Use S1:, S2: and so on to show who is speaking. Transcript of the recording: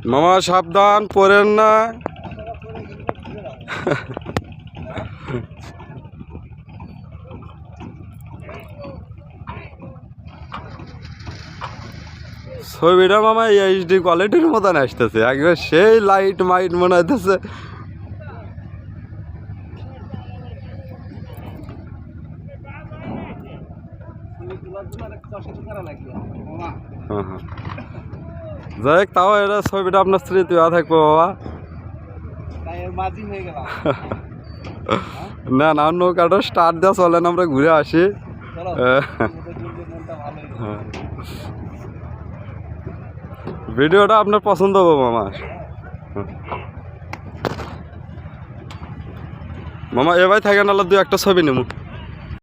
S1: মামা সাবধান পড়েন না। ছবিটা মামা এইচডি কোয়ালিটির মতন আসতেছে, একবার সেই লাইট মাইট মনে হইতেছে। যাই হোক, তাও এটা ছবিটা আপনার স্মৃতি থাকবো বাবা। না না, নৌকাটা স্টার্ট দেওয়া চলেন, আমরা ঘুরে আসি। ভিডিওটা আপনার পছন্দ হবে মামা। মামা এবার থাকেন, আল্লাহ 2-1টা ছবি নেব।